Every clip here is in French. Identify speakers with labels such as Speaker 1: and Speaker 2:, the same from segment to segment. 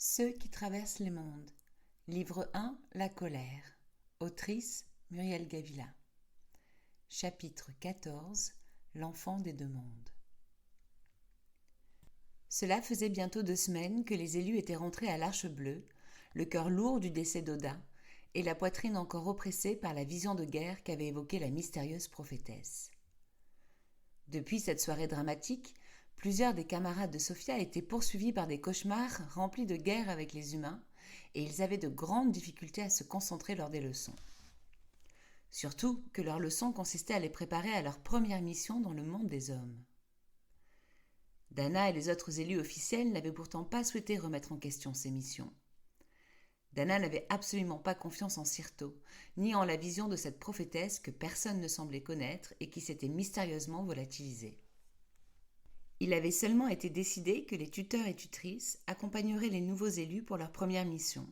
Speaker 1: Ceux qui traversent les mondes. Livre 1, La colère. Autrice Muriel Gavila. Chapitre 14, L'enfant des deux mondes. Cela faisait bientôt 2 semaines que les élus étaient rentrés à l'Arche Bleue, le cœur lourd du décès d'Oda, et la poitrine encore oppressée par la vision de guerre qu'avait évoquée la mystérieuse prophétesse. Depuis cette soirée dramatique, plusieurs des camarades de Sophia étaient poursuivis par des cauchemars remplis de guerre avec les humains, et ils avaient de grandes difficultés à se concentrer lors des leçons. Surtout que leurs leçons consistaient à les préparer à leur première mission dans le monde des hommes. Dana et les autres élus officiels n'avaient pourtant pas souhaité remettre en question ces missions. Dana n'avait absolument pas confiance en Sirto, ni en la vision de cette prophétesse que personne ne semblait connaître et qui s'était mystérieusement volatilisée. Il avait seulement été décidé que les tuteurs et tutrices accompagneraient les nouveaux élus pour leur première mission.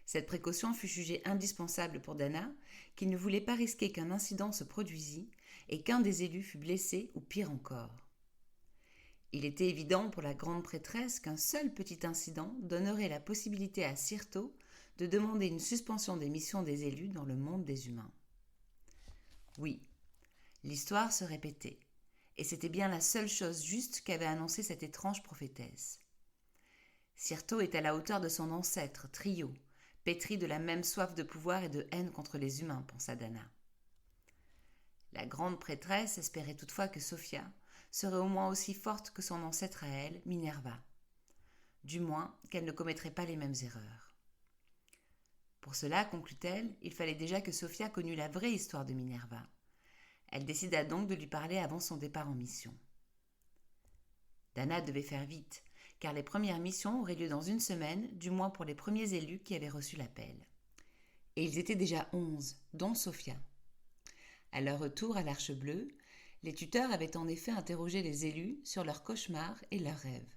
Speaker 1: Cette précaution fut jugée indispensable pour Dana, qui ne voulait pas risquer qu'un incident se produisît et qu'un des élus fût blessé ou pire encore. Il était évident pour la grande prêtresse qu'un seul petit incident donnerait la possibilité à Sirto de demander une suspension des missions des élus dans le monde des humains. Oui, l'histoire se répétait, et c'était bien la seule chose juste qu'avait annoncé cette étrange prophétesse. Sirto est à la hauteur de son ancêtre, Trio, pétri de la même soif de pouvoir et de haine contre les humains, pensa Dana. La grande prêtresse espérait toutefois que Sophia serait au moins aussi forte que son ancêtre à elle, Minerva. Du moins, qu'elle ne commettrait pas les mêmes erreurs. Pour cela, conclut-elle, il fallait déjà que Sophia connût la vraie histoire de Minerva. Elle décida donc de lui parler avant son départ en mission. Dana devait faire vite, car les premières missions auraient lieu dans 1 semaine, du moins pour les premiers élus qui avaient reçu l'appel. Et ils étaient déjà 11, dont Sophia. À leur retour à l'Arche Bleue, les tuteurs avaient en effet interrogé les élus sur leurs cauchemars et leurs rêves.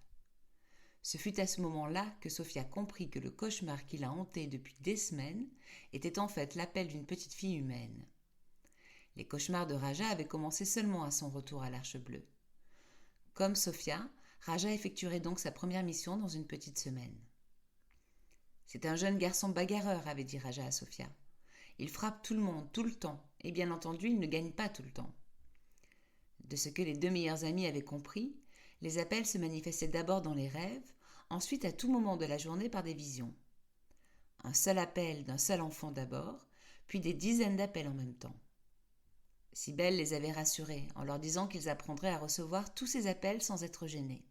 Speaker 1: Ce fut à ce moment-là que Sophia comprit que le cauchemar qui la hantait depuis des semaines était en fait l'appel d'une petite fille humaine. Les cauchemars de Raja avaient commencé seulement à son retour à l'Arche Bleue. Comme Sophia, Raja effectuerait donc sa première mission dans une petite semaine. « C'est un jeune garçon bagarreur » avait dit Raja à Sophia. « Il frappe tout le monde, tout le temps, et bien entendu, il ne gagne pas tout le temps. » De ce que les 2 meilleurs amis avaient compris, les appels se manifestaient d'abord dans les rêves, ensuite à tout moment de la journée par des visions. Un seul appel d'un seul enfant d'abord, puis des dizaines d'appels en même temps. Cybèle les avait rassurés en leur disant qu'ils apprendraient à recevoir tous ces appels sans être gênés.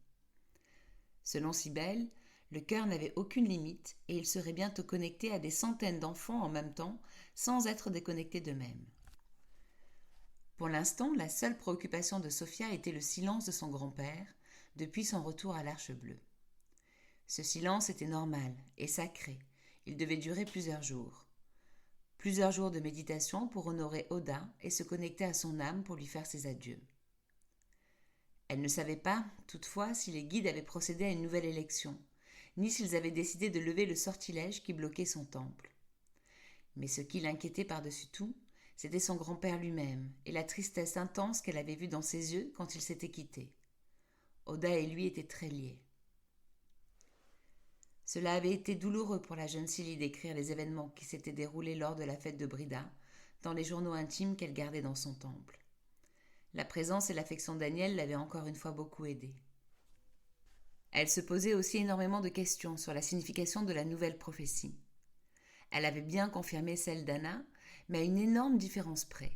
Speaker 1: Selon Cybèle, le cœur n'avait aucune limite et il serait bientôt connecté à des centaines d'enfants en même temps sans être déconnecté d'eux-mêmes. Pour l'instant, la seule préoccupation de Sophia était le silence de son grand-père depuis son retour à l'Arche Bleue. Ce silence était normal et sacré. Il devait durer plusieurs jours. Plusieurs jours de méditation pour honorer Oda et se connecter à son âme pour lui faire ses adieux. Elle ne savait pas, toutefois, si les guides avaient procédé à une nouvelle élection, ni s'ils avaient décidé de lever le sortilège qui bloquait son temple. Mais ce qui l'inquiétait par-dessus tout, c'était son grand-père lui-même et la tristesse intense qu'elle avait vue dans ses yeux quand ils s'étaient quittés. Oda et lui étaient très liés. Cela avait été douloureux pour la jeune Silly d'écrire les événements qui s'étaient déroulés lors de la fête de Brida, dans les journaux intimes qu'elle gardait dans son temple. La présence et l'affection d'Aniel l'avaient encore une fois beaucoup aidée. Elle se posait aussi énormément de questions sur la signification de la nouvelle prophétie. Elle avait bien confirmé celle d'Anna, mais à une énorme différence près.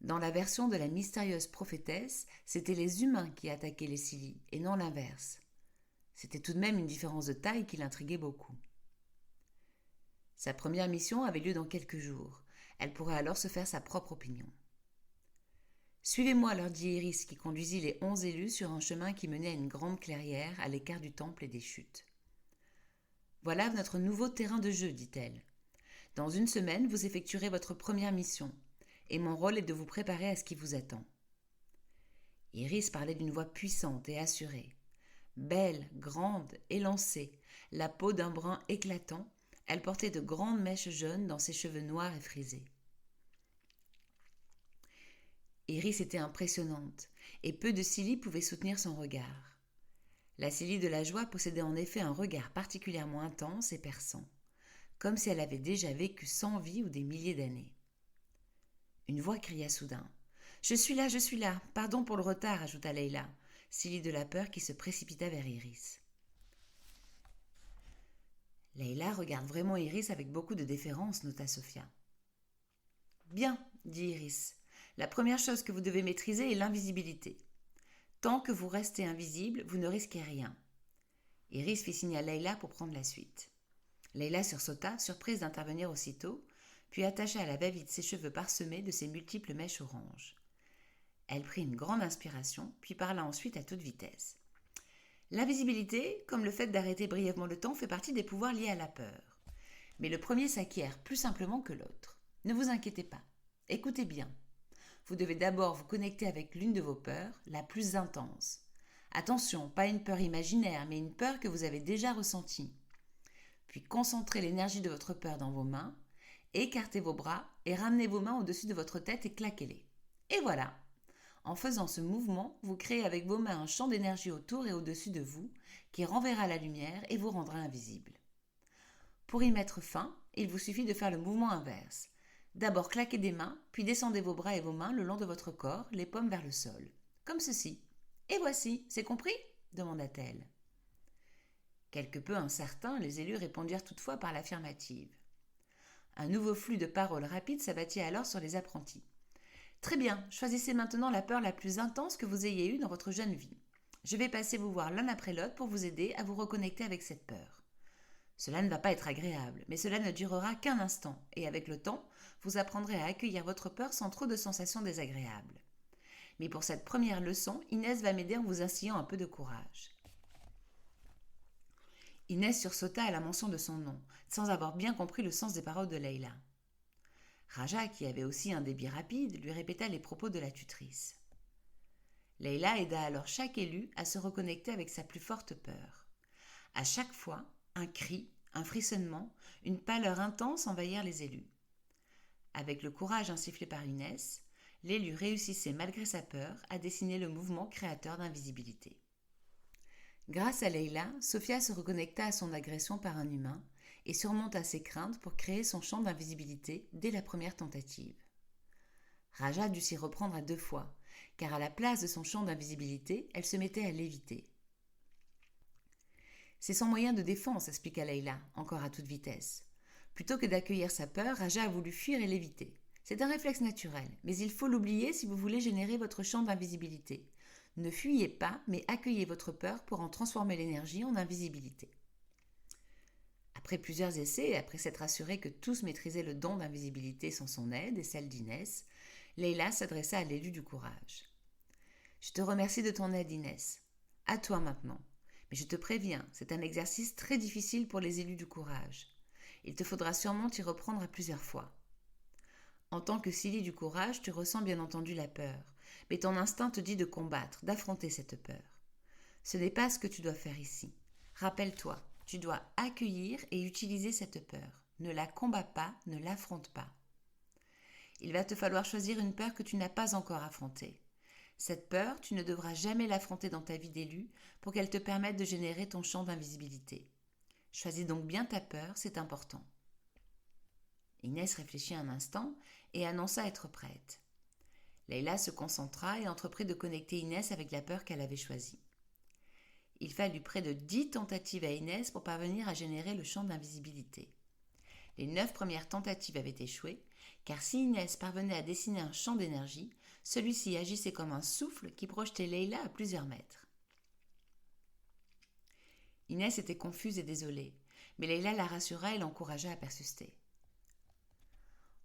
Speaker 1: Dans la version de la mystérieuse prophétesse, c'étaient les humains qui attaquaient les Silly, et non l'inverse. C'était tout de même une différence de taille qui l'intriguait beaucoup. Sa première mission avait lieu dans quelques jours. Elle pourrait alors se faire sa propre opinion. « Suivez-moi » leur dit Iris qui conduisit les 11 élus sur un chemin qui menait à une grande clairière à l'écart du temple et des chutes. « Voilà notre nouveau terrain de jeu, dit-elle. Dans 1 semaine, vous effectuerez votre première mission, et mon rôle est de vous préparer à ce qui vous attend. » Iris parlait d'une voix puissante et assurée. Belle, grande, élancée, la peau d'un brun éclatant, elle portait de grandes mèches jaunes dans ses cheveux noirs et frisés. Iris était impressionnante, et peu de Silly pouvaient soutenir son regard. La Silly de la joie possédait en effet un regard particulièrement intense et perçant, comme si elle avait déjà vécu 100 vies ou des milliers d'années. Une voix cria soudain. « Je suis là, pardon pour le retard », ajouta Leila, Silly de la peur qui se précipita vers Iris. Leila regarde vraiment Iris avec beaucoup de déférence, nota Sophia. Bien, dit Iris. La première chose que vous devez maîtriser est l'invisibilité. Tant que vous restez invisible, vous ne risquez rien. Iris fit signe à Leila pour prendre la suite. Leila sursauta, surprise d'intervenir aussitôt, puis attacha à la va-vite ses cheveux parsemés de ses multiples mèches oranges. Elle prit une grande inspiration, puis parla ensuite à toute vitesse. L'invisibilité, comme le fait d'arrêter brièvement le temps, fait partie des pouvoirs liés à la peur. Mais le premier s'acquiert plus simplement que l'autre. Ne vous inquiétez pas. Écoutez bien. Vous devez d'abord vous connecter avec l'une de vos peurs, la plus intense. Attention, pas une peur imaginaire, mais une peur que vous avez déjà ressentie. Puis concentrez l'énergie de votre peur dans vos mains, écartez vos bras et ramenez vos mains au-dessus de votre tête et claquez-les. Et voilà. En faisant ce mouvement, vous créez avec vos mains un champ d'énergie autour et au-dessus de vous qui renverra la lumière et vous rendra invisible. Pour y mettre fin, il vous suffit de faire le mouvement inverse. D'abord claquez des mains, puis descendez vos bras et vos mains le long de votre corps, les paumes vers le sol. Comme ceci. Et voici, c'est compris ? Demanda-t-elle. Quelque peu incertains, les élus répondirent toutefois par l'affirmative. Un nouveau flux de paroles rapides s'abattit alors sur les apprentis. Très bien, choisissez maintenant la peur la plus intense que vous ayez eue dans votre jeune vie. Je vais passer vous voir l'un après l'autre pour vous aider à vous reconnecter avec cette peur. Cela ne va pas être agréable, mais cela ne durera qu'un instant, et avec le temps, vous apprendrez à accueillir votre peur sans trop de sensations désagréables. Mais pour cette première leçon, Inès va m'aider en vous instillant un peu de courage. Inès sursauta à la mention de son nom, sans avoir bien compris le sens des paroles de Leila. Raja, qui avait aussi un débit rapide, lui répéta les propos de la tutrice. Leila aida alors chaque élu à se reconnecter avec sa plus forte peur. À chaque fois, un cri, un frissonnement, une pâleur intense envahirent les élus. Avec le courage insufflé par Inès, l'élu réussissait malgré sa peur à dessiner le mouvement créateur d'invisibilité. Grâce à Leila, Sophia se reconnecta à son agression par un humain et surmonta ses craintes pour créer son champ d'invisibilité dès la première tentative. Raja dut s'y reprendre à 2 fois, car à la place de son champ d'invisibilité, elle se mettait à léviter. C'est son moyen de défense, expliqua Leila, encore à toute vitesse. Plutôt que d'accueillir sa peur, Raja a voulu fuir et léviter. C'est un réflexe naturel, mais il faut l'oublier si vous voulez générer votre champ d'invisibilité. Ne fuyez pas, mais accueillez votre peur pour en transformer l'énergie en invisibilité. Après plusieurs essais et après s'être assurée que tous maîtrisaient le don d'invisibilité sans son aide et celle d'Inès, Leila s'adressa à l'élu du courage. « Je te remercie de ton aide, Inès. À toi maintenant. Mais je te préviens, c'est un exercice très difficile pour les élus du courage. Il te faudra sûrement t'y reprendre à plusieurs fois. En tant que Silly du courage, tu ressens bien entendu la peur, mais ton instinct te dit de combattre, d'affronter cette peur. Ce n'est pas ce que tu dois faire ici. Rappelle-toi, tu dois accueillir et utiliser cette peur. Ne la combats pas, ne l'affronte pas. Il va te falloir choisir une peur que tu n'as pas encore affrontée. Cette peur, tu ne devras jamais l'affronter dans ta vie d'élu pour qu'elle te permette de générer ton champ d'invisibilité. Choisis donc bien ta peur, c'est important. Inès réfléchit un instant et annonça être prête. Leila se concentra et entreprit de connecter Inès avec la peur qu'elle avait choisie. Il fallut près de 10 tentatives à Inès pour parvenir à générer le champ d'invisibilité. Les 9 premières tentatives avaient échoué, car si Inès parvenait à dessiner un champ d'énergie, celui-ci agissait comme un souffle qui projetait Leila à plusieurs mètres. Inès était confuse et désolée, mais Leila la rassura et l'encouragea à persister.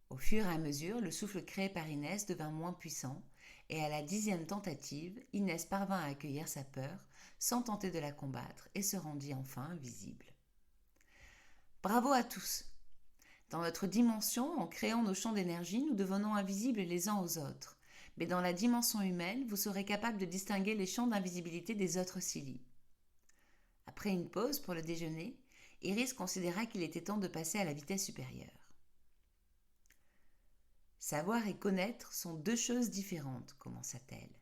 Speaker 1: Au fur et à mesure, le souffle créé par Inès devint moins puissant, et à la 10e tentative, Inès parvint à accueillir sa peur, sans tenter de la combattre, et se rendit enfin invisible. Bravo à tous! Dans notre dimension, en créant nos champs d'énergie, nous devenons invisibles les uns aux autres. Mais dans la dimension humaine, vous serez capable de distinguer les champs d'invisibilité des autres Silly. Après une pause pour le déjeuner, Iris considéra qu'il était temps de passer à la vitesse supérieure. Savoir et connaître sont 2 choses différentes, commença-t-elle.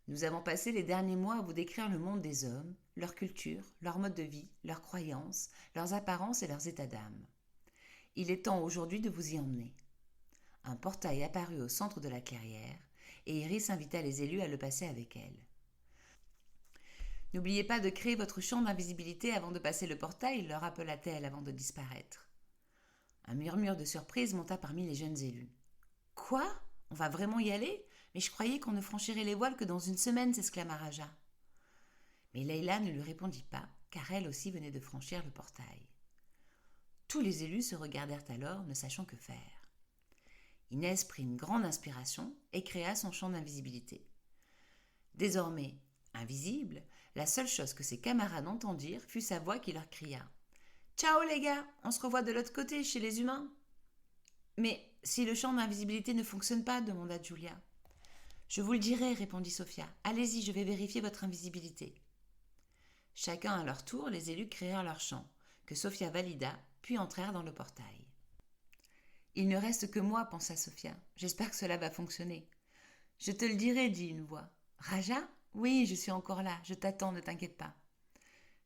Speaker 1: Nous avons passé les derniers mois à vous décrire le monde des hommes, leur culture, leur mode de vie, leurs croyances, leurs apparences et leurs états d'âme. Il est temps aujourd'hui de vous y emmener. Un portail apparut au centre de la clairière et Iris invita les élus à le passer avec elle. N'oubliez pas de créer votre champ d'invisibilité avant de passer le portail, leur rappela-t-elle avant de disparaître. Un murmure de surprise monta parmi les jeunes élus. Quoi ? On va vraiment y aller ? Mais je croyais qu'on ne franchirait les voiles que dans une semaine, s'exclama Raja. Mais Leila ne lui répondit pas, car elle aussi venait de franchir le portail. Tous les élus se regardèrent alors, ne sachant que faire. Inès prit une grande inspiration et créa son champ d'invisibilité. Désormais invisible, la seule chose que ses camarades entendirent fut sa voix qui leur cria « Ciao les gars, on se revoit de l'autre côté, chez les humains !» « Mais si le champ d'invisibilité ne fonctionne pas, demanda Julia. « Je vous le dirai, répondit Sophia. Allez-y, je vais vérifier votre invisibilité. » Chacun à leur tour, les élus créèrent leur champ, que Sophia valida, puis entrèrent dans le portail. « Il ne reste que moi, pensa Sophia. J'espère que cela va fonctionner. »« Je te le dirai, dit une voix. »« Raja ? Oui, je suis encore là, je t'attends, ne t'inquiète pas. »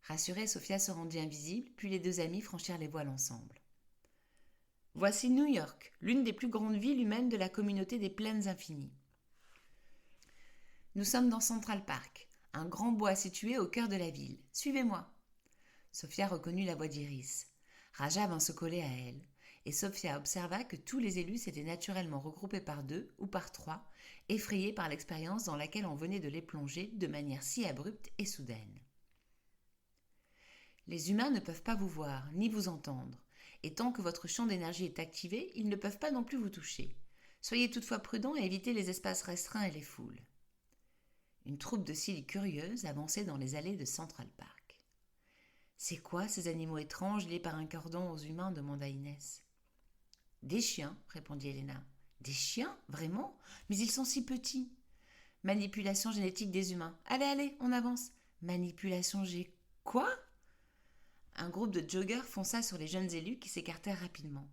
Speaker 1: Rassurée, Sophia se rendit invisible, puis les deux amis franchirent les voiles ensemble. Voici New York, l'une des plus grandes villes humaines de la communauté des plaines infinies. Nous sommes dans Central Park, un grand bois situé au cœur de la ville. Suivez-moi. Sophia reconnut la voix d'Iris. Raja vint se coller à elle, et Sophia observa que tous les élus s'étaient naturellement regroupés par deux ou par trois, effrayés par l'expérience dans laquelle on venait de les plonger de manière si abrupte et soudaine. Les humains ne peuvent pas vous voir, ni vous entendre. Et tant que votre champ d'énergie est activé, ils ne peuvent pas non plus vous toucher. Soyez toutefois prudents et évitez les espaces restreints et les foules. Une troupe de cils curieuses avançait dans les allées de Central Park. « C'est quoi ces animaux étranges liés par un cordon aux humains » demanda Inès. « Des chiens, répondit Elena. « Des chiens, vraiment ? Mais ils sont si petits. »« Manipulation génétique des humains. Allez, allez, on avance. »« Manipulation Quoi ?» Un groupe de joggers fonça sur les jeunes élus qui s'écartèrent rapidement.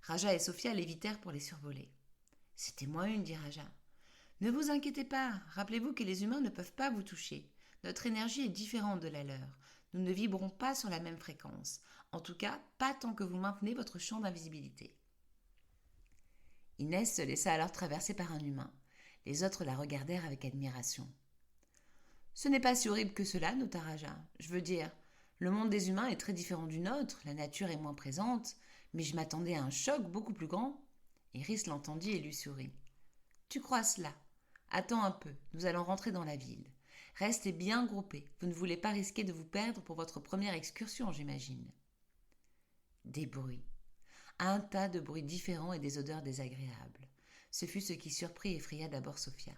Speaker 1: Raja et Sophia l'évitèrent pour les survoler. « C'était moi une, dit Raja. « Ne vous inquiétez pas, rappelez-vous que les humains ne peuvent pas vous toucher. Notre énergie est différente de la leur. Nous ne vibrons pas sur la même fréquence. En tout cas, pas tant que vous maintenez votre champ d'invisibilité. » Inès se laissa alors traverser par un humain. Les autres la regardèrent avec admiration. « Ce n'est pas si horrible que cela, nota Raja. Je veux dire, le monde des humains est très différent du nôtre, la nature est moins présente, mais je m'attendais à un choc beaucoup plus grand. » Iris l'entendit et lui sourit. « Tu crois cela ? Attends un peu, nous allons rentrer dans la ville. Restez bien groupés, vous ne voulez pas risquer de vous perdre pour votre première excursion, j'imagine. » Des bruits. Un tas de bruits différents et des odeurs désagréables. Ce fut ce qui surprit et effraya d'abord Sophia.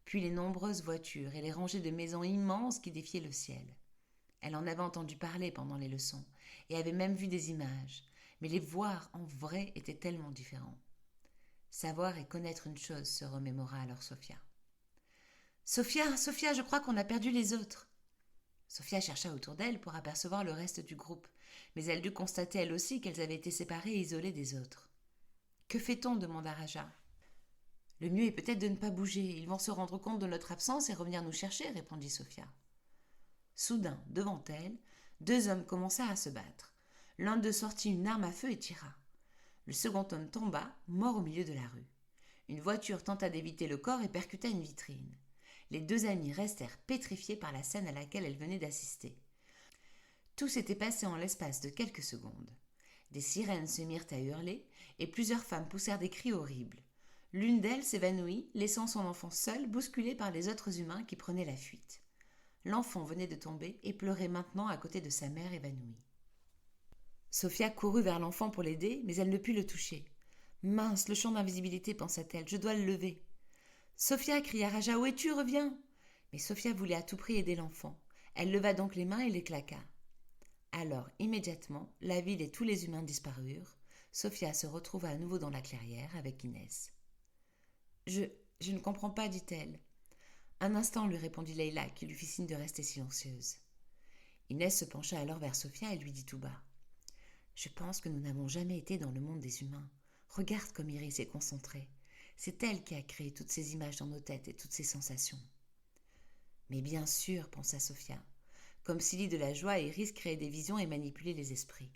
Speaker 1: Puis les nombreuses voitures et les rangées de maisons immenses qui défiaient le ciel. Elle en avait entendu parler pendant les leçons et avait même vu des images, mais les voir en vrai était tellement différent. Savoir et connaître une chose, se remémora alors Sophia. « Sophia, je crois qu'on a perdu les autres. » Sophia chercha autour d'elle pour apercevoir le reste du groupe, mais elle dut constater elle aussi qu'elles avaient été séparées et isolées des autres. « Que fait-on » demanda Raja. « Le mieux est peut-être de ne pas bouger, ils vont se rendre compte de notre absence et revenir nous chercher, répondit Sophia. Soudain, devant elle, deux hommes commencèrent à se battre. L'un d'eux sortit une arme à feu et tira. Le second homme tomba, mort au milieu de la rue. Une voiture tenta d'éviter le corps et percuta une vitrine. Les deux amies restèrent pétrifiées par la scène à laquelle elles venaient d'assister. Tout s'était passé en l'espace de quelques secondes. Des sirènes se mirent à hurler et plusieurs femmes poussèrent des cris horribles. L'une d'elles s'évanouit, laissant son enfant seul, bousculé par les autres humains qui prenaient la fuite. L'enfant venait de tomber et pleurait maintenant à côté de sa mère évanouie. Sophia courut vers l'enfant pour l'aider, mais elle ne put le toucher. « Mince, le champ d'invisibilité, pensa-t-elle, je dois le lever. »« Sophia !» cria Raja, « où es-tu, reviens !» Mais Sophia voulait à tout prix aider l'enfant. Elle leva donc les mains et les claqua. Alors, immédiatement, la ville et tous les humains disparurent. Sophia se retrouva à nouveau dans la clairière avec Inès. « Je ne comprends pas, dit-elle. »« Un instant, lui répondit Leila, qui lui fit signe de rester silencieuse. Inès se pencha alors vers Sophia et lui dit tout bas. « Je pense que nous n'avons jamais été dans le monde des humains. Regarde comme Iris est concentrée. C'est elle qui a créé toutes ces images dans nos têtes et toutes ces sensations. » Mais bien sûr, pensa Sophia. Comme s'il lit de la joie, Iris créait des visions et manipulait les esprits.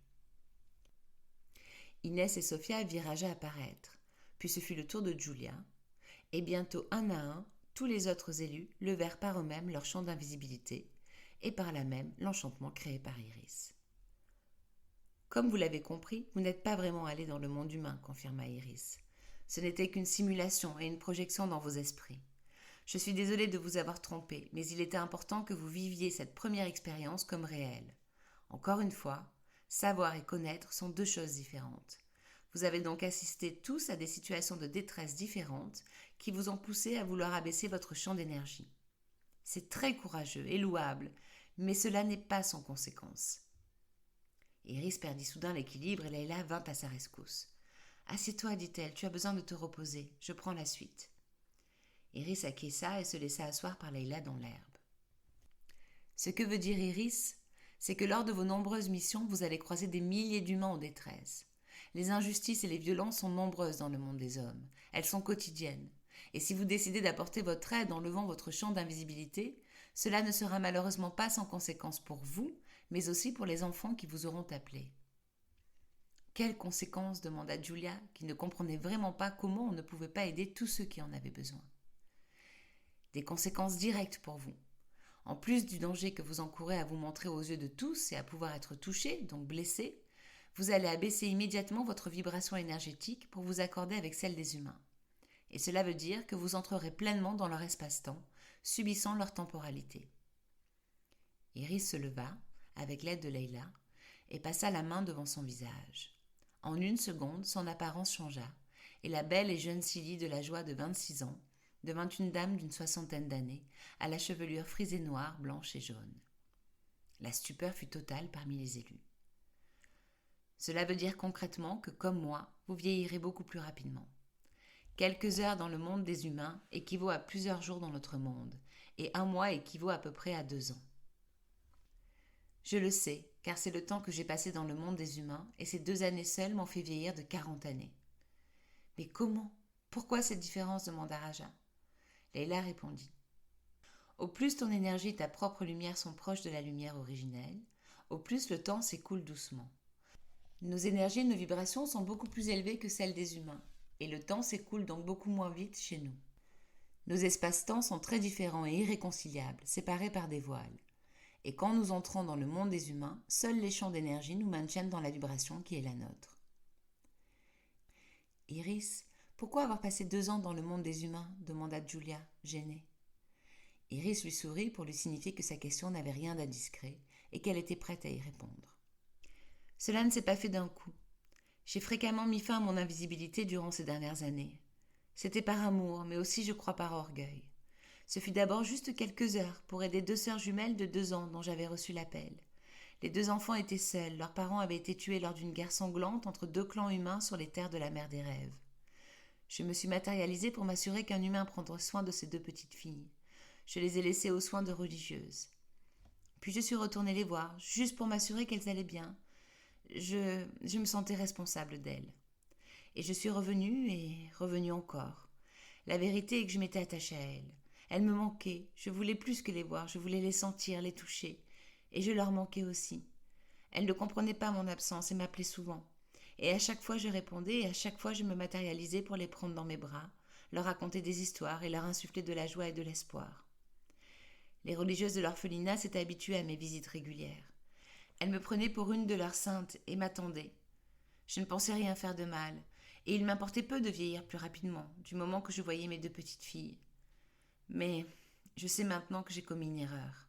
Speaker 1: Inès et Sophia virent Aja apparaître. Puis ce fut le tour de Julia. Et bientôt, un à un, tous les autres élus levèrent par eux-mêmes leur champ d'invisibilité, et par là même l'enchantement créé par Iris. Comme vous l'avez compris, vous n'êtes pas vraiment allé dans le monde humain, confirma Iris. Ce n'était qu'une simulation et une projection dans vos esprits. Je suis désolée de vous avoir trompé, mais il était important que vous viviez cette première expérience comme réelle. Encore une fois, savoir et connaître sont deux choses différentes. Vous avez donc assisté tous à des situations de détresse différentes qui vous ont poussé à vouloir abaisser votre champ d'énergie. C'est très courageux et louable, mais cela n'est pas sans conséquence. Iris perdit soudain l'équilibre et Leila vint à sa rescousse. « Assieds-toi, dit-elle, tu as besoin de te reposer, je prends la suite. » Iris acquiesça et se laissa asseoir par Leila dans l'herbe. Ce que veut dire Iris, c'est que lors de vos nombreuses missions, vous allez croiser des milliers d'humains en détresse. Les injustices et les violences sont nombreuses dans le monde des hommes. Elles sont quotidiennes. Et si vous décidez d'apporter votre aide en levant votre champ d'invisibilité, cela ne sera malheureusement pas sans conséquences pour vous, mais aussi pour les enfants qui vous auront appelé. Quelles conséquences demanda Julia, qui ne comprenait vraiment pas comment on ne pouvait pas aider tous ceux qui en avaient besoin. Des conséquences directes pour vous. En plus du danger que vous encourez à vous montrer aux yeux de tous et à pouvoir être touché, donc blessé, vous allez abaisser immédiatement votre vibration énergétique pour vous accorder avec celle des humains. Et cela veut dire que vous entrerez pleinement dans leur espace-temps, subissant leur temporalité. Iris se leva, avec l'aide de Leila, et passa la main devant son visage. En une seconde, son apparence changea, et la belle et jeune Silly de la joie de 26 ans devint une dame d'une 60aine d'années, à la chevelure frisée noire, blanche et jaune. La stupeur fut totale parmi les élus. Cela veut dire concrètement que, comme moi, vous vieillirez beaucoup plus rapidement. Quelques heures dans le monde des humains équivaut à plusieurs jours dans notre monde, et un mois équivaut à peu près à 2 ans. Je le sais, car c'est le temps que j'ai passé dans le monde des humains, et ces 2 années seules m'ont fait vieillir de 40 années. Mais comment ? Pourquoi cette différence ? Demanda Raja. Leila répondit. Au plus ton énergie et ta propre lumière sont proches de la lumière originelle, au plus le temps s'écoule doucement. Nos énergies et nos vibrations sont beaucoup plus élevées que celles des humains, et le temps s'écoule donc beaucoup moins vite chez nous. Nos espaces-temps sont très différents et irréconciliables, séparés par des voiles. Et quand nous entrons dans le monde des humains, seuls les champs d'énergie nous maintiennent dans la vibration qui est la nôtre. Iris, pourquoi avoir passé 2 ans dans le monde des humains ? Demanda Julia, gênée. Iris lui sourit pour lui signifier que sa question n'avait rien d'indiscret et qu'elle était prête à y répondre. Cela ne s'est pas fait d'un coup. J'ai fréquemment mis fin à mon invisibilité durant ces dernières années. C'était par amour, mais aussi, je crois, par orgueil. Ce fut d'abord juste quelques heures pour aider 2 sœurs jumelles de 2 ans dont j'avais reçu l'appel. Les 2 enfants étaient seuls, leurs parents avaient été tués lors d'une guerre sanglante entre 2 clans humains sur les terres de la mer des rêves. Je me suis matérialisée pour m'assurer qu'un humain prendrait soin de ces 2 petites filles. Je les ai laissées aux soins de religieuses. Puis je suis retournée les voir, juste pour m'assurer qu'elles allaient bien. Je me sentais responsable d'elles. Et je suis revenue et revenue encore. La vérité est que je m'étais attachée à elles. Elles me manquaient, je voulais plus que les voir, je voulais les sentir, les toucher. Et je leur manquais aussi. Elles ne comprenaient pas mon absence et m'appelaient souvent. Et à chaque fois je répondais et à chaque fois je me matérialisais pour les prendre dans mes bras, leur raconter des histoires et leur insuffler de la joie et de l'espoir. Les religieuses de l'orphelinat s'étaient habituées à mes visites régulières. Elles me prenaient pour une de leurs saintes et m'attendaient. Je ne pensais rien faire de mal, et il m'importait peu de vieillir plus rapidement, du moment que je voyais mes 2 petites filles. Mais je sais maintenant que j'ai commis une erreur.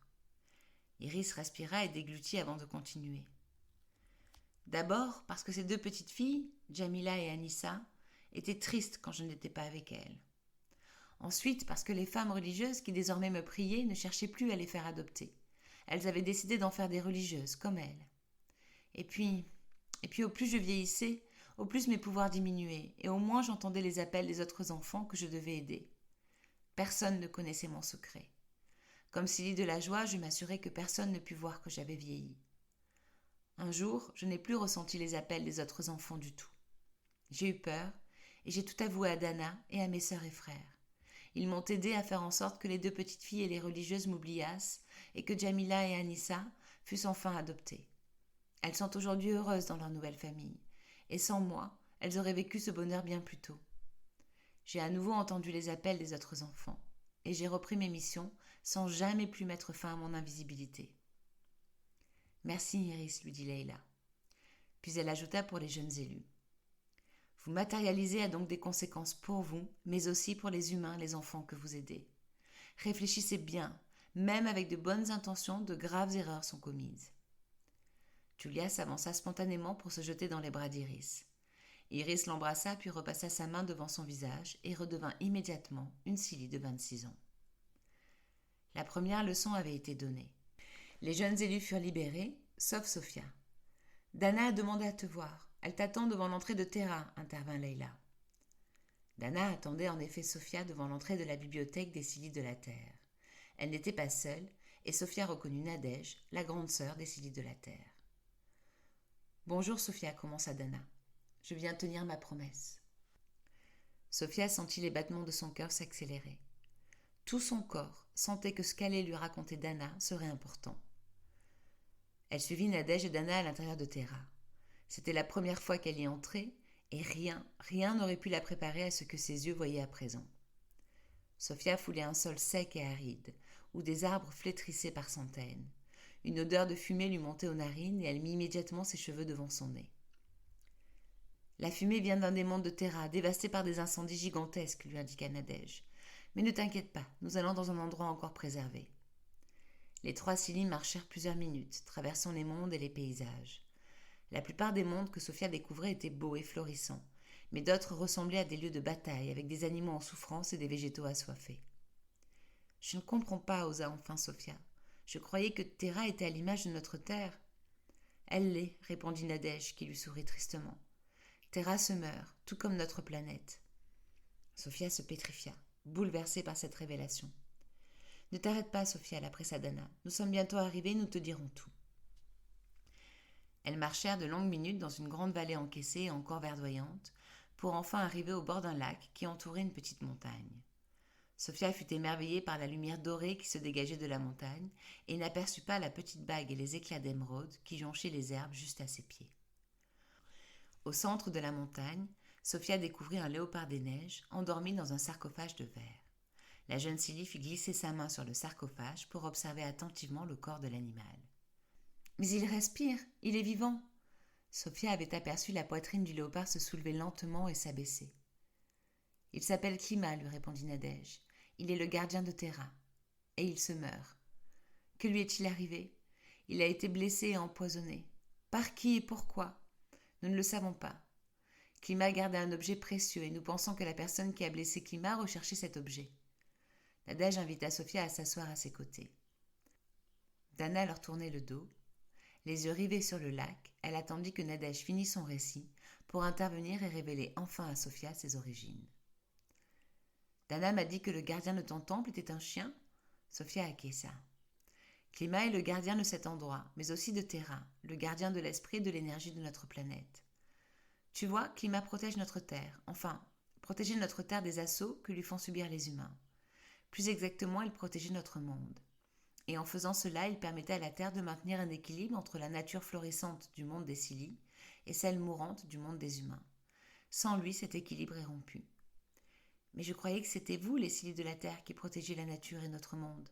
Speaker 1: Iris respira et déglutit avant de continuer. D'abord parce que ces 2 petites filles, Jamila et Anissa, étaient tristes quand je n'étais pas avec elles. Ensuite parce que les femmes religieuses qui désormais me priaient ne cherchaient plus à les faire adopter. Elles avaient décidé d'en faire des religieuses, comme elles. Et puis au plus je vieillissais, au plus mes pouvoirs diminuaient, et au moins j'entendais les appels des autres enfants que je devais aider. Personne ne connaissait mon secret. Comme Silly de la joie, je m'assurais que personne ne pût voir que j'avais vieilli. Un jour, je n'ai plus ressenti les appels des autres enfants du tout. J'ai eu peur, et j'ai tout avoué à Dana et à mes sœurs et frères. Ils m'ont aidé à faire en sorte que les 2 petites filles et les religieuses m'oubliassent et que Jamila et Anissa fussent enfin adoptées. Elles sont aujourd'hui heureuses dans leur nouvelle famille. Et sans moi, elles auraient vécu ce bonheur bien plus tôt. J'ai à nouveau entendu les appels des autres enfants. Et j'ai repris mes missions sans jamais plus mettre fin à mon invisibilité. Merci Iris, lui dit Leila. Puis elle ajouta pour les jeunes élus. Vous matérialisez a donc des conséquences pour vous, mais aussi pour les humains, les enfants que vous aidez. Réfléchissez bien, même avec de bonnes intentions, de graves erreurs sont commises. Julia s'avança spontanément pour se jeter dans les bras d'Iris. Iris l'embrassa puis repassa sa main devant son visage et redevint immédiatement une Silly de 26 ans. La première leçon avait été donnée. Les jeunes élus furent libérés, sauf Sophia. Dana a demandé à te voir. Elle t'attend devant l'entrée de Terra, intervint Leila. Dana attendait en effet Sophia devant l'entrée de la bibliothèque des Silly de la Terre. Elle n'était pas seule, et Sophia reconnut Nadège, la grande sœur des Silly de la Terre. Bonjour Sophia, commença Dana. Je viens tenir ma promesse. Sophia sentit les battements de son cœur s'accélérer. Tout son corps sentait que ce qu'allait lui raconter Dana serait important. Elle suivit Nadège et Dana à l'intérieur de Terra. C'était la première fois qu'elle y entrait, et rien n'aurait pu la préparer à ce que ses yeux voyaient à présent. Sophia foulait un sol sec et aride, où des arbres flétrissaient par centaines. Une odeur de fumée lui montait aux narines et elle mit immédiatement ses cheveux devant son nez. La fumée vient d'un des mondes de Terra, dévasté par des incendies gigantesques, lui indiqua Nadège. Mais ne t'inquiète pas, nous allons dans un endroit encore préservé. Les 3 Silly marchèrent plusieurs minutes, traversant les mondes et les paysages. La plupart des mondes que Sophia découvrait étaient beaux et florissants, mais d'autres ressemblaient à des lieux de bataille avec des animaux en souffrance et des végétaux assoiffés. Je ne comprends pas, osa enfin Sophia. Je croyais que Terra était à l'image de notre terre. Elle l'est, répondit Nadège, qui lui sourit tristement. Terra se meurt, tout comme notre planète. Sophia se pétrifia, bouleversée par cette révélation. Ne t'arrête pas, Sophia, la pressa Dana. Nous sommes bientôt arrivés, nous te dirons tout. Elles marchèrent de longues minutes dans une grande vallée encaissée et encore verdoyante, pour enfin arriver au bord d'un lac qui entourait une petite montagne. Sophia fut émerveillée par la lumière dorée qui se dégageait de la montagne et n'aperçut pas la petite bague et les éclats d'émeraude qui jonchaient les herbes juste à ses pieds. Au centre de la montagne, Sophia découvrit un léopard des neiges endormi dans un sarcophage de verre. La jeune Silly fit glisser sa main sur le sarcophage pour observer attentivement le corps de l'animal. « Mais il respire, il est vivant !» Sophia avait aperçu la poitrine du léopard se soulever lentement et s'abaisser. « Il s'appelle Klima, lui répondit Nadège. Il est le gardien de Terra. Et il se meurt. Que lui est-il arrivé? Il a été blessé et empoisonné. Par qui et pourquoi? Nous ne le savons pas. Klima gardait un objet précieux et nous pensons que la personne qui a blessé Klima recherchait cet objet. » Nadège invita Sophia à s'asseoir à ses côtés. Dana leur tournait le dos. Les yeux rivés sur le lac, elle attendit que Nadège finisse son récit pour intervenir et révéler enfin à Sophia ses origines. Dana m'a dit que le gardien de ton temple était un chien. Sophia acquiesça. Klima est le gardien de cet endroit, mais aussi de Terra, le gardien de l'esprit et de l'énergie de notre planète. Tu vois, Klima protège notre terre, enfin, protégeait notre terre des assauts que lui font subir les humains. Plus exactement, il protégeait notre monde. Et en faisant cela, il permettait à la Terre de maintenir un équilibre entre la nature florissante du monde des Silly et celle mourante du monde des humains. Sans lui, cet équilibre est rompu. Mais je croyais que c'était vous, les Silly de la Terre, qui protégiez la nature et notre monde.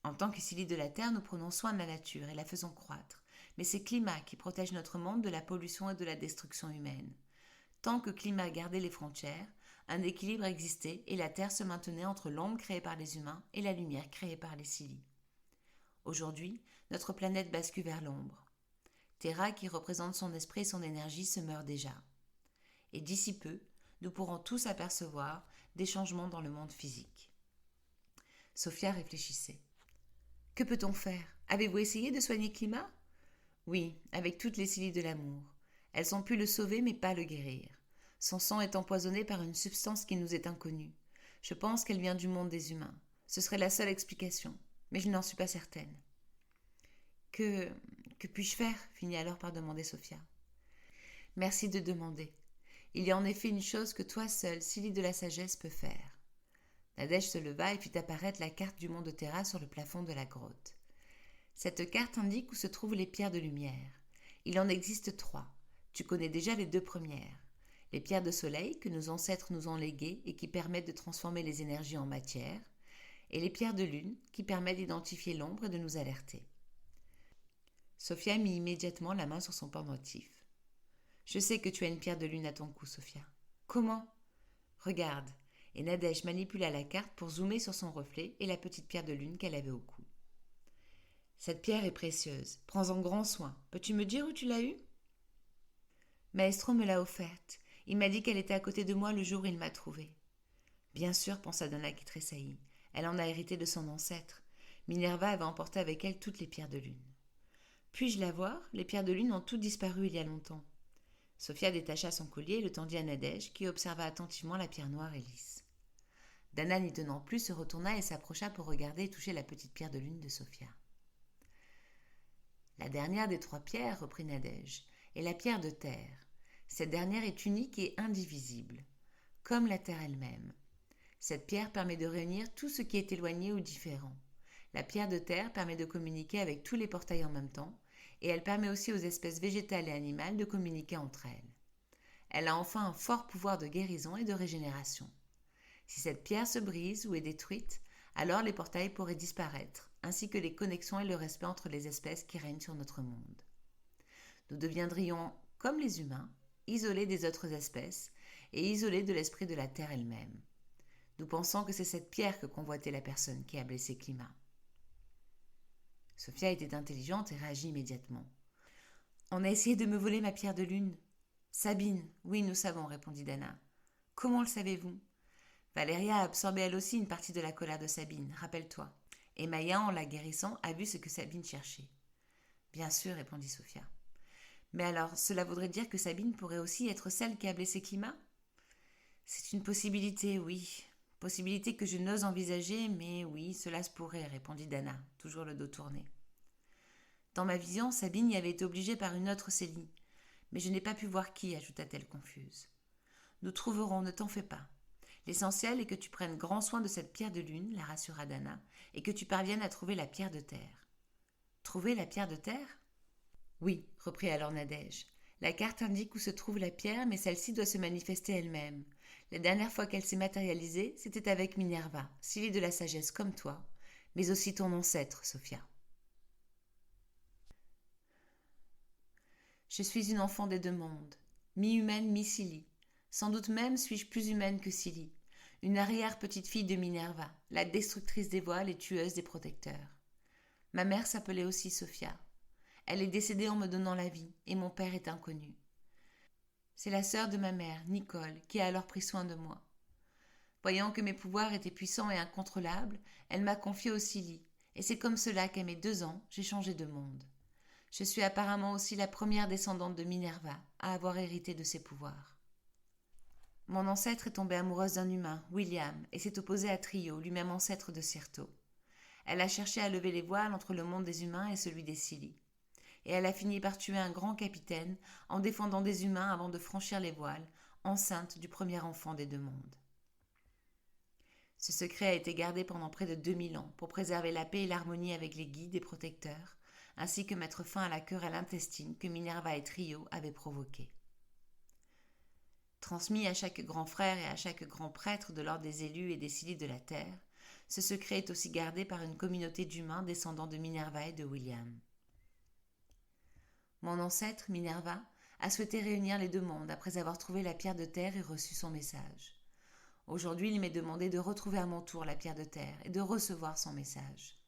Speaker 1: En tant que Silly de la Terre, nous prenons soin de la nature et la faisons croître. Mais c'est Klima qui protège notre monde de la pollution et de la destruction humaine. Tant que Klima gardait les frontières, un équilibre existait et la Terre se maintenait entre l'ombre créée par les humains et la lumière créée par les Silly. Aujourd'hui, notre planète bascule vers l'ombre. Terra, qui représente son esprit et son énergie, se meurt déjà. Et d'ici peu, nous pourrons tous apercevoir des changements dans le monde physique. Sophia réfléchissait. Que peut-on faire? Avez-vous essayé de soigner Klima? Oui, avec toutes les Silly de l'amour. Elles ont pu le sauver mais pas le guérir. Son sang est empoisonné par une substance qui nous est inconnue. Je pense qu'elle vient du monde des humains. Ce serait la seule explication, mais je n'en suis pas certaine. Que puis-je faire? Finit alors par demander Sophia. Merci de demander. Il y a en effet une chose que toi seule, Silly de la sagesse, peut faire. Nadège se leva et fit apparaître la carte du monde Terra sur le plafond de la grotte. Cette carte indique où se trouvent les pierres de lumière. Il en existe 3. Tu connais déjà les 2 premières. Les pierres de soleil que nos ancêtres nous ont léguées et qui permettent de transformer les énergies en matière, et les pierres de lune qui permettent d'identifier l'ombre et de nous alerter. Sophia mit immédiatement la main sur son pendentif. « Je sais que tu as une pierre de lune à ton cou, Sophia. »« Comment ?»« Regarde. » Et Nadège manipula la carte pour zoomer sur son reflet et la petite pierre de lune qu'elle avait au cou. « Cette pierre est précieuse. Prends-en grand soin. Peux-tu me dire où tu l'as eue ?»« Maestro me l'a offerte. Il m'a dit qu'elle était à côté de moi le jour où il m'a trouvée. » Bien sûr, pensa Dana qui tressaillit. Elle en a hérité de son ancêtre. Minerva avait emporté avec elle toutes les pierres de lune. « Puis-je la voir ? Les pierres de lune ont toutes disparu il y a longtemps. » Sophia détacha son collier et le tendit à Nadège, qui observa attentivement la pierre noire et lisse. Dana, n'y tenant plus, se retourna et s'approcha pour regarder et toucher la petite pierre de lune de Sophia. « La dernière des 3 pierres, reprit Nadège, est la pierre de terre. Cette dernière est unique et indivisible, comme la terre elle-même. Cette pierre permet de réunir tout ce qui est éloigné ou différent. La pierre de terre permet de communiquer avec tous les portails en même temps, et elle permet aussi aux espèces végétales et animales de communiquer entre elles. Elle a enfin un fort pouvoir de guérison et de régénération. Si cette pierre se brise ou est détruite, alors les portails pourraient disparaître, ainsi que les connexions et le respect entre les espèces qui règnent sur notre monde. Nous deviendrions, comme les humains, isolés des autres espèces et isolés de l'esprit de la Terre elle-même. Nous pensons que c'est cette pierre que convoitait la personne qui a blessé Climat. Sophia était intelligente et réagit immédiatement. « On a essayé de me voler ma pierre de lune. »« Sabine, oui, nous savons, répondit Dana. Comment le savez-vous ? Valéria a absorbé elle aussi une partie de la colère de Sabine, rappelle-toi. Et Maya, en la guérissant, a vu ce que Sabine cherchait. »« Bien sûr, répondit Sophia. Mais alors, cela voudrait dire que Sabine pourrait aussi être celle qui a blessé Climat ? C'est une possibilité, oui. Possibilité que je n'ose envisager, mais oui, cela se pourrait, répondit Dana, toujours le dos tourné. Dans ma vision, Sabine y avait été obligée par une autre Célie, mais je n'ai pas pu voir qui, ajouta-t-elle confuse. Nous trouverons, ne t'en fais pas. L'essentiel est que tu prennes grand soin de cette pierre de lune, la rassura Dana, et que tu parviennes à trouver la pierre de terre. Trouver la pierre de terre ? Oui, reprit alors Nadège. La carte indique où se trouve la pierre, mais celle-ci doit se manifester elle-même. La dernière fois qu'elle s'est matérialisée, c'était avec Minerva, Célie de la sagesse comme toi, mais aussi ton ancêtre, Sophia. Je suis une enfant des 2 mondes, mi-humaine, mi-Célie. Sans doute même suis-je plus humaine que Célie, une arrière-petite-fille de Minerva, la destructrice des voiles et tueuse des protecteurs. Ma mère s'appelait aussi Sophia. Elle est décédée en me donnant la vie, et mon père est inconnu. C'est la sœur de ma mère, Nicole, qui a alors pris soin de moi. Voyant que mes pouvoirs étaient puissants et incontrôlables, elle m'a confiée au Célie, et c'est comme cela qu'à mes 2 ans, j'ai changé de monde. Je suis apparemment aussi la première descendante de Minerva à avoir hérité de ses pouvoirs. Mon ancêtre est tombée amoureuse d'un humain, William, et s'est opposée à Trio, lui-même ancêtre de Certo. Elle a cherché à lever les voiles entre le monde des humains et celui des Célie. Et elle a fini par tuer un grand capitaine en défendant des humains avant de franchir les voiles, enceinte du premier enfant des 2 mondes. Ce secret a été gardé pendant près de 2000 ans pour préserver la paix et l'harmonie avec les guides et protecteurs, ainsi que mettre fin à la querelle intestine que Minerva et Trio avaient provoquée. Transmis à chaque grand frère et à chaque grand prêtre de l'ordre des élus et des Célies de la terre, ce secret est aussi gardé par une communauté d'humains descendants de Minerva et de William. Mon ancêtre, Minerva, a souhaité réunir les 2 mondes après avoir trouvé la pierre de terre et reçu son message. Aujourd'hui, il m'est demandé de retrouver à mon tour la pierre de terre et de recevoir son message.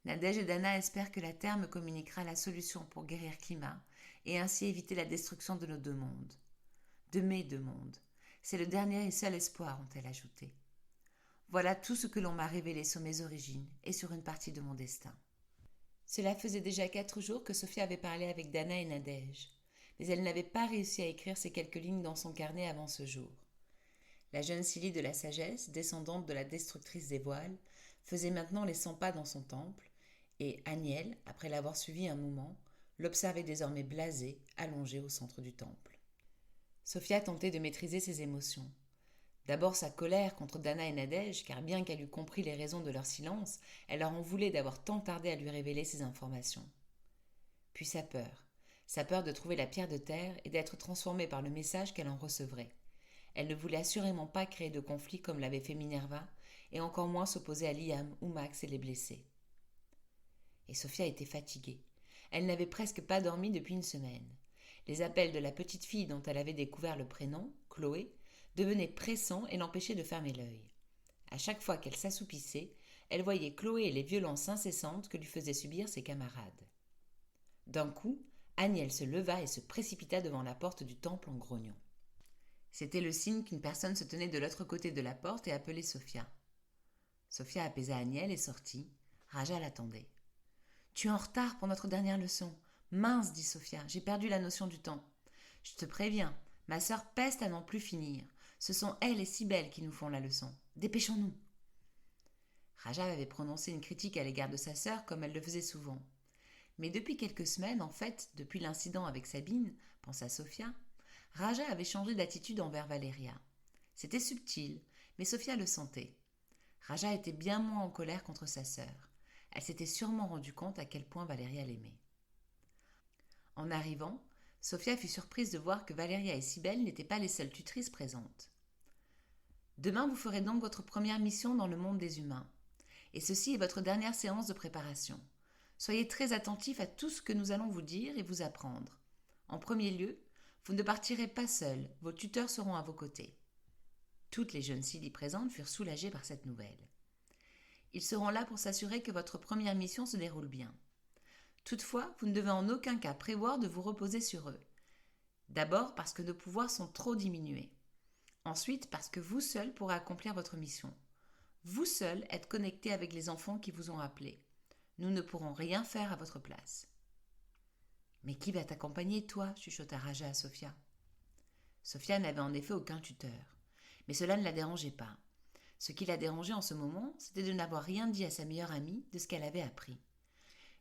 Speaker 1: Nadège et Dana espèrent que la terre me communiquera la solution pour guérir Climat et ainsi éviter la destruction de nos 2 mondes. De mes 2 mondes. C'est le dernier et seul espoir, ont-elles ajouté. Voilà tout ce que l'on m'a révélé sur mes origines et sur une partie de mon destin. Cela faisait déjà 4 jours que Sophia avait parlé avec Dana et Nadège, mais elle n'avait pas réussi à écrire ces quelques lignes dans son carnet avant ce jour. La jeune Célie de la sagesse, descendante de la destructrice des voiles, faisait maintenant les 100 pas dans son temple, et Aniel, après l'avoir suivi un moment, l'observait désormais blasée, allongée au centre du temple. Sophia tentait de maîtriser ses émotions. D'abord sa colère contre Dana et Nadège, car bien qu'elle eût compris les raisons de leur silence, elle leur en voulait d'avoir tant tardé à lui révéler ces informations. Puis sa peur de trouver la pierre de terre et d'être transformée par le message qu'elle en recevrait. Elle ne voulait assurément pas créer de conflit comme l'avait fait Minerva, et encore moins s'opposer à Liam ou Max et les blessés. Et Sophia était fatiguée. Elle n'avait presque pas dormi depuis une semaine. Les appels de la petite fille dont elle avait découvert le prénom, Chloé, devenaient pressants et l'empêchaient de fermer l'œil. À chaque fois qu'elle s'assoupissait, elle voyait Chloé et les violences incessantes que lui faisaient subir ses camarades. D'un coup, Aniel se leva et se précipita devant la porte du temple en grognant. C'était le signe qu'une personne se tenait de l'autre côté de la porte et appelait Sophia. Sophia apaisa Aniel et sortit. Raja l'attendait. « Tu es en retard pour notre dernière leçon. Mince, dit Sophia, j'ai perdu la notion du temps. Je te préviens, ma sœur peste à n'en plus finir. Ce sont elle et Cybèle qui nous font la leçon. Dépêchons-nous. » Raja avait prononcé une critique à l'égard de sa sœur comme elle le faisait souvent. Mais depuis quelques semaines, en fait, depuis l'incident avec Sabine, pensa Sophia, Raja avait changé d'attitude envers Valéria. C'était subtil, mais Sophia le sentait. Raja était bien moins en colère contre sa sœur. Elle s'était sûrement rendu compte à quel point Valéria l'aimait. En arrivant, Sophia fut surprise de voir que Valéria et Cybèle n'étaient pas les seules tutrices présentes. Demain, vous ferez donc votre première mission dans le monde des humains. Et ceci est votre dernière séance de préparation. Soyez très attentifs à tout ce que nous allons vous dire et vous apprendre. En premier lieu, vous ne partirez pas seuls, vos tuteurs seront à vos côtés. Toutes les jeunes Silly présentes furent soulagées par cette nouvelle. Ils seront là pour s'assurer que votre première mission se déroule bien. Toutefois, vous ne devez en aucun cas prévoir de vous reposer sur eux. D'abord parce que nos pouvoirs sont trop diminués. Ensuite parce que vous seuls pourrez accomplir votre mission. Vous seuls êtes connectés avec les enfants qui vous ont appelés. Nous ne pourrons rien faire à votre place. « Mais qui va t'accompagner, toi » chuchota Raja à Sophia. Sophia n'avait en effet aucun tuteur. Mais cela ne la dérangeait pas. Ce qui la dérangeait en ce moment, c'était de n'avoir rien dit à sa meilleure amie de ce qu'elle avait appris.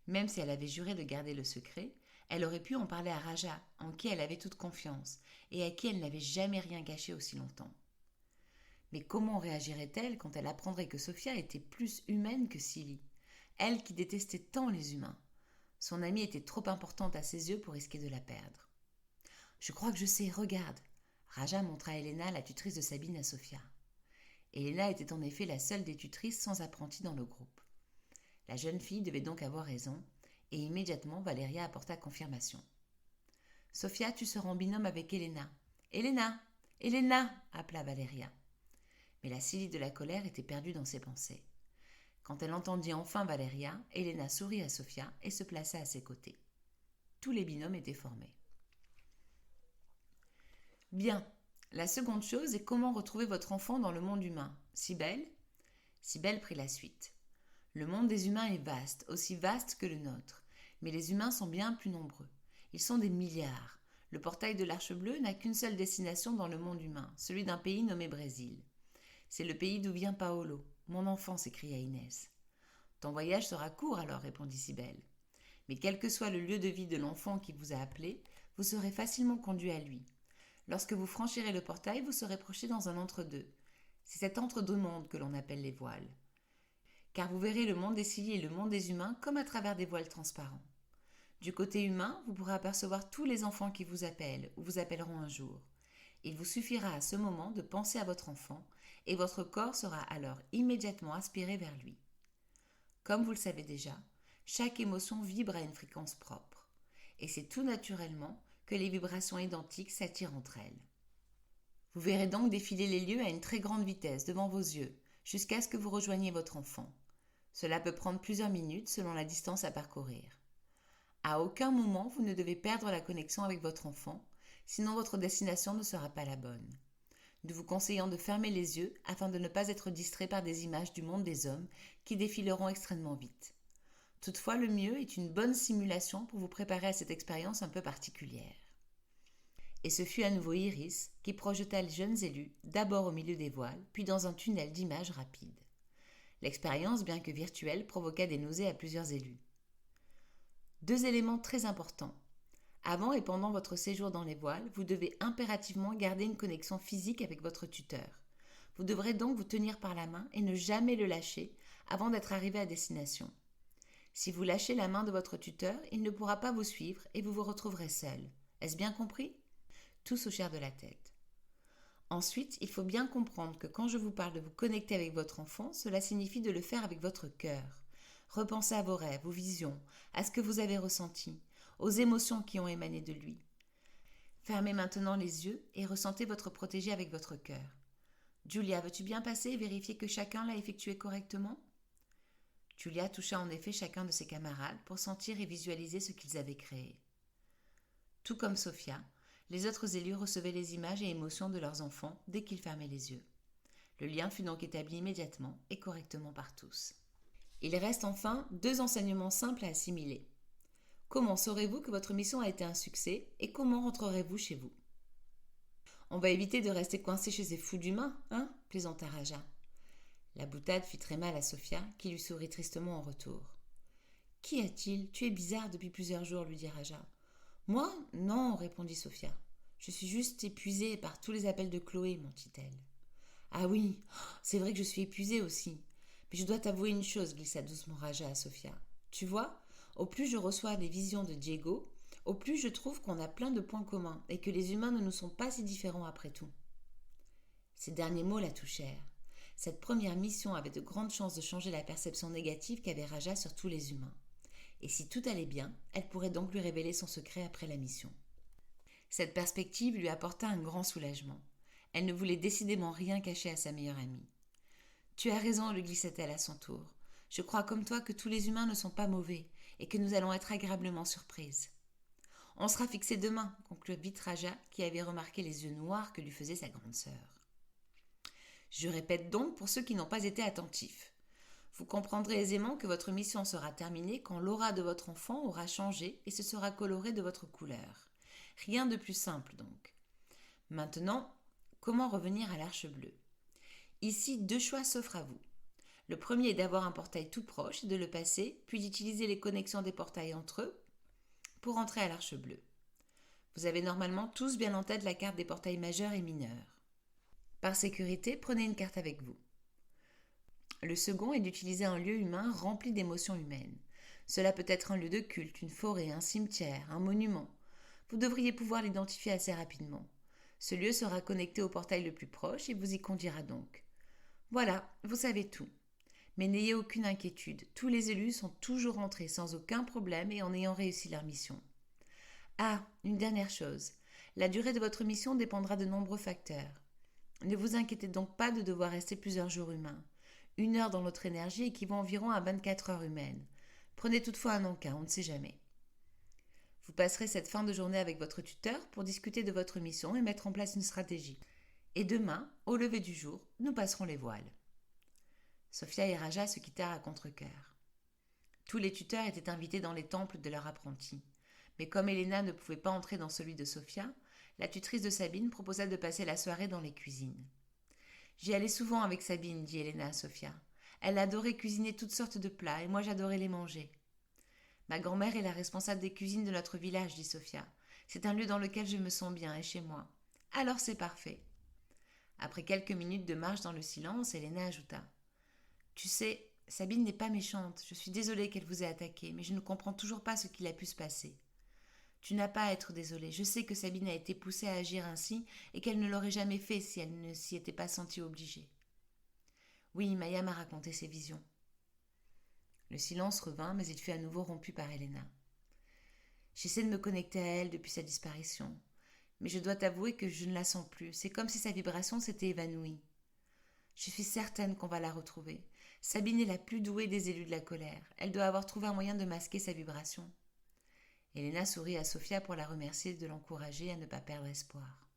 Speaker 1: Même si elle avait juré de garder le secret, elle aurait pu en parler à Raja, en qui elle avait toute confiance, et à qui elle n'avait jamais rien caché aussi longtemps. Mais comment réagirait-elle quand elle apprendrait que Sophia était plus humaine que Silly, elle qui détestait tant les humains? Son amie était trop importante à ses yeux pour risquer de la perdre. « Je crois que je sais, regarde !» Raja montra Elena, la tutrice de Sabine, à Sophia. Elena était en effet la seule des tutrices sans apprenti dans le groupe. La jeune fille devait donc avoir raison, et immédiatement Valéria apporta confirmation. « Sophia, tu seras en binôme avec Elena. »« Elena ! Elena !» appela Valéria. Mais la Silly de la colère était perdue dans ses pensées. Quand elle entendit enfin Valéria, Elena sourit à Sophia et se plaça à ses côtés. Tous les binômes étaient formés. Bien, la seconde chose est comment retrouver votre enfant dans le monde humain. Cybèle ? Cybèle prit la suite. Le monde des humains est vaste, aussi vaste que le nôtre, mais les humains sont bien plus nombreux. Ils sont des milliards. Le portail de l'Arche Bleue n'a qu'une seule destination dans le monde humain, celui d'un pays nommé Brésil. C'est le pays d'où vient Paolo. Mon enfant, s'écria Inès. Ton voyage sera court alors, répondit Cybèle. Mais quel que soit le lieu de vie de l'enfant qui vous a appelé, vous serez facilement conduit à lui. Lorsque vous franchirez le portail, vous serez projeté dans un entre-deux. C'est cet entre-deux-mondes que l'on appelle les voiles. Car vous verrez le monde des Silly et le monde des humains comme à travers des voiles transparents. Du côté humain, vous pourrez apercevoir tous les enfants qui vous appellent ou vous appelleront un jour. Il vous suffira à ce moment de penser à votre enfant et votre corps sera alors immédiatement aspiré vers lui. Comme vous le savez déjà, chaque émotion vibre à une fréquence propre. Et c'est tout naturellement que les vibrations identiques s'attirent entre elles. Vous verrez donc défiler les lieux à une très grande vitesse devant vos yeux, jusqu'à ce que vous rejoigniez votre enfant. Cela peut prendre plusieurs minutes selon la distance à parcourir. À aucun moment vous ne devez perdre la connexion avec votre enfant, sinon votre destination ne sera pas la bonne. Nous vous conseillons de fermer les yeux afin de ne pas être distrait par des images du monde des hommes qui défileront extrêmement vite. Toutefois, le mieux est une bonne simulation pour vous préparer à cette expérience un peu particulière. Et ce fut à nouveau Iris qui projeta les jeunes élus, d'abord au milieu des voiles, puis dans un tunnel d'images rapides. L'expérience, bien que virtuelle, provoqua des nausées à plusieurs élus. Deux éléments très importants. Avant et pendant votre séjour dans les voiles, vous devez impérativement garder une connexion physique avec votre tuteur. Vous devrez donc vous tenir par la main et ne jamais le lâcher avant d'être arrivé à destination. Si vous lâchez la main de votre tuteur, il ne pourra pas vous suivre et vous vous retrouverez seul. Est-ce bien compris ? Tous hochèrent de la tête. Ensuite, il faut bien comprendre que quand je vous parle de vous connecter avec votre enfant, cela signifie de le faire avec votre cœur. Repensez à vos rêves, aux visions, à ce que vous avez ressenti, aux émotions qui ont émané de lui. Fermez maintenant les yeux et ressentez votre protégé avec votre cœur. Julia, veux-tu bien passer et vérifier que chacun l'a effectué correctement ? Julia toucha en effet chacun de ses camarades pour sentir et visualiser ce qu'ils avaient créé. Tout comme Sophia, les autres élus recevaient les images et émotions de leurs enfants dès qu'ils fermaient les yeux. Le lien fut donc établi immédiatement et correctement par tous. Il reste enfin 2 enseignements simples à assimiler. Comment saurez-vous que votre mission a été un succès et comment rentrerez-vous chez vous ? On va éviter de rester coincé chez ces fous d'humains, hein ? Plaisanta Raja. La boutade fit très mal à Sophia, qui lui sourit tristement en retour. Qu'y a-t-il ? Tu es bizarre depuis plusieurs jours, lui dit Raja. Moi ? Non, répondit Sophia. Je suis juste épuisée par tous les appels de Chloé, mentit-elle. Ah oui, c'est vrai que je suis épuisée aussi. Mais je dois t'avouer une chose, glissa doucement Raja à Sophia. Tu vois, au plus je reçois les visions de Diego, au plus je trouve qu'on a plein de points communs et que les humains ne nous sont pas si différents après tout. Ces derniers mots la touchèrent. Cette première mission avait de grandes chances de changer la perception négative qu'avait Raja sur tous les humains. Et si tout allait bien, elle pourrait donc lui révéler son secret après la mission. Cette perspective lui apporta un grand soulagement. Elle ne voulait décidément rien cacher à sa meilleure amie. « Tu as raison, lui glissa-t-elle à son tour. Je crois comme toi que tous les humains ne sont pas mauvais et que nous allons être agréablement surprises. On sera fixés demain, conclut vite Raja, qui avait remarqué les yeux noirs que lui faisait sa grande sœur. Je répète donc pour ceux qui n'ont pas été attentifs. Vous comprendrez aisément que votre mission sera terminée quand l'aura de votre enfant aura changé et se sera colorée de votre couleur. Rien de plus simple donc. Maintenant, comment revenir à l'Arche bleue ? Ici, 2 choix s'offrent à vous. Le premier est d'avoir un portail tout proche et de le passer, puis d'utiliser les connexions des portails entre eux pour entrer à l'Arche bleue. Vous avez normalement tous bien en tête la carte des portails majeurs et mineurs. Par sécurité, prenez une carte avec vous. Le second est d'utiliser un lieu humain rempli d'émotions humaines. Cela peut être un lieu de culte, une forêt, un cimetière, un monument. Vous devriez pouvoir l'identifier assez rapidement. Ce lieu sera connecté au portail le plus proche et vous y conduira donc. Voilà, vous savez tout. Mais n'ayez aucune inquiétude, tous les élus sont toujours entrés sans aucun problème et en ayant réussi leur mission. Ah, une dernière chose. La durée de votre mission dépendra de nombreux facteurs. Ne vous inquiétez donc pas de devoir rester plusieurs jours humains. 1 heure dans notre énergie équivaut environ à 24 heures humaines. Prenez toutefois un encas, on ne sait jamais. Vous passerez cette fin de journée avec votre tuteur pour discuter de votre mission et mettre en place une stratégie. Et demain, au lever du jour, nous passerons les voiles. Sophia et Raja se quittèrent à contre-cœur. Tous les tuteurs étaient invités dans les temples de leurs apprentis. Mais comme Elena ne pouvait pas entrer dans celui de Sophia, la tutrice de Sabine proposa de passer la soirée dans les cuisines. J'y allais souvent avec Sabine, dit Elena à Sophia. Elle adorait cuisiner toutes sortes de plats et moi j'adorais les manger. Ma grand-mère est la responsable des cuisines de notre village, dit Sophia. C'est un lieu dans lequel je me sens bien et chez moi. Alors c'est parfait. Après quelques minutes de marche dans le silence, Elena ajouta. Tu sais, Sabine n'est pas méchante. Je suis désolée qu'elle vous ait attaqué, mais je ne comprends toujours pas ce qu'il a pu se passer. Tu n'as pas à être désolée. Je sais que Sabine a été poussée à agir ainsi et qu'elle ne l'aurait jamais fait si elle ne s'y était pas sentie obligée. Oui, Maya m'a raconté ses visions. Le silence revint, mais il fut à nouveau rompu par Elena. J'essaie de me connecter à elle depuis sa disparition, mais je dois t'avouer que je ne la sens plus. C'est comme si sa vibration s'était évanouie. Je suis certaine qu'on va la retrouver. Sabine est la plus douée des élus de la colère. Elle doit avoir trouvé un moyen de masquer sa vibration. Elena sourit à Sophia pour la remercier de l'encourager à ne pas perdre espoir.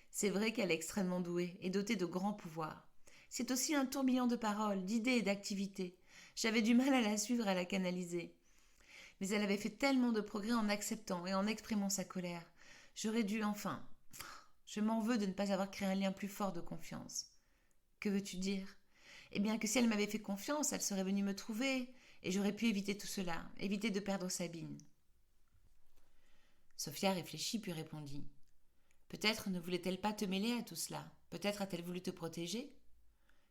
Speaker 1: C'est vrai qu'elle est extrêmement douée et dotée de grands pouvoirs. C'est aussi un tourbillon de paroles, d'idées et d'activités. J'avais du mal à la suivre et à la canaliser. Mais elle avait fait tellement de progrès en acceptant et en exprimant sa colère. J'aurais dû enfin... Je m'en veux de ne pas avoir créé un lien plus fort de confiance. Que veux-tu dire ? Eh bien que si elle m'avait fait confiance, elle serait venue me trouver et j'aurais pu éviter tout cela, éviter de perdre Sabine. Sophia réfléchit puis répondit. Peut-être ne voulait-elle pas te mêler à tout cela. Peut-être a-t-elle voulu te protéger.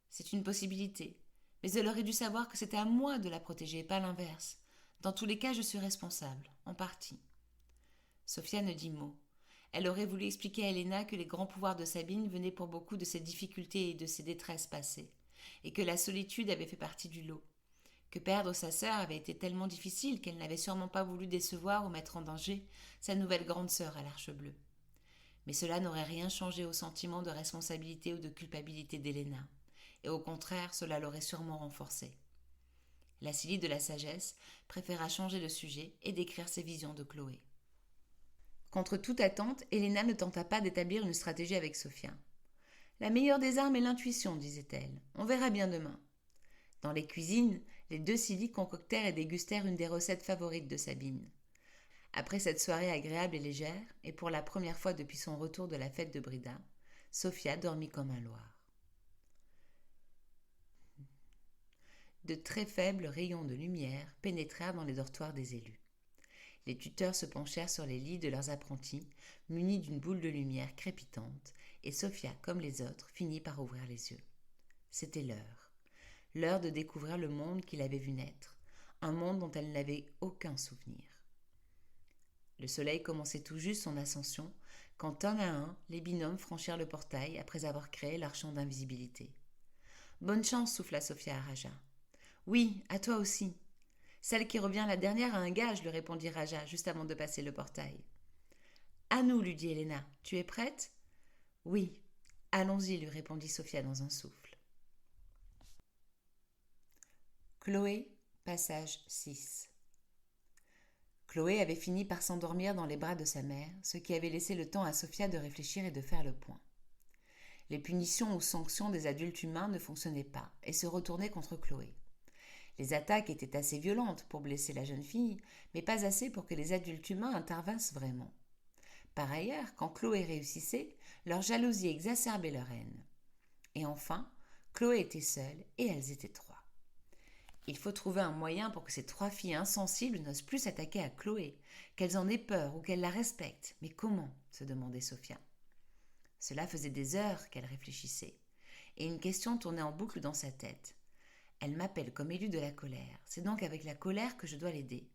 Speaker 1: C'est une possibilité. Mais elle aurait dû savoir que c'était à moi de la protéger, pas l'inverse. Dans tous les cas, je suis responsable, en partie. Sophia ne dit mot. Elle aurait voulu expliquer à Helena que les grands pouvoirs de Sabine venaient pour beaucoup de ses difficultés et de ses détresses passées, et que la solitude avait fait partie du lot, que perdre sa sœur avait été tellement difficile qu'elle n'avait sûrement pas voulu décevoir ou mettre en danger sa nouvelle grande sœur à l'Arche bleue. Mais cela n'aurait rien changé au sentiment de responsabilité ou de culpabilité d'Helena, et au contraire, cela l'aurait sûrement renforcé. La Silly de la sagesse préféra changer de sujet et décrire ses visions de Chloé. Contre toute attente, Helena ne tenta pas d'établir une stratégie avec Sophia. La meilleure des armes est l'intuition, disait-elle. On verra bien demain. Dans les cuisines, les deux Silly concoctèrent et dégustèrent une des recettes favorites de Sabine. Après cette soirée agréable et légère, et pour la première fois depuis son retour de la fête de Brida, Sophia dormit comme un loir. De très faibles rayons de lumière pénétrèrent dans les dortoirs des élus. Les tuteurs se penchèrent sur les lits de leurs apprentis, munis d'une boule de lumière crépitante, et Sophia, comme les autres, finit par ouvrir les yeux. C'était l'heure de découvrir le monde qu'il avait vu naître, un monde dont elle n'avait aucun souvenir. Le soleil commençait tout juste son ascension, quand un à un, les binômes franchirent le portail après avoir créé leur champ d'invisibilité. « Bonne chance, souffla Sophia à Raja. « Oui, à toi aussi. » « Celle qui revient la dernière a un gage, lui répondit Raja, juste avant de passer le portail. « À nous, lui dit Helena. Tu es prête ?»« Oui. »« Allons-y, lui répondit Sophia dans un souffle. Chloé, passage 6. Chloé avait fini par s'endormir dans les bras de sa mère, ce qui avait laissé le temps à Sophia de réfléchir et de faire le point. Les punitions ou sanctions des adultes humains ne fonctionnaient pas et se retournaient contre Chloé. Les attaques étaient assez violentes pour blesser la jeune fille, mais pas assez pour que les adultes humains intervinssent vraiment. Par ailleurs, quand Chloé réussissait, leur jalousie exacerbait leur haine. Et enfin, Chloé était seule et elles étaient 3. Il faut trouver un moyen pour que ces 3 filles insensibles n'osent plus s'attaquer à Chloé, qu'elles en aient peur ou qu'elles la respectent. Mais comment ? Se demandait Sophia. Cela faisait des heures qu'elle réfléchissait, et une question tournait en boucle dans sa tête. Elle m'appelle comme élue de la colère. C'est donc avec la colère que je dois l'aider.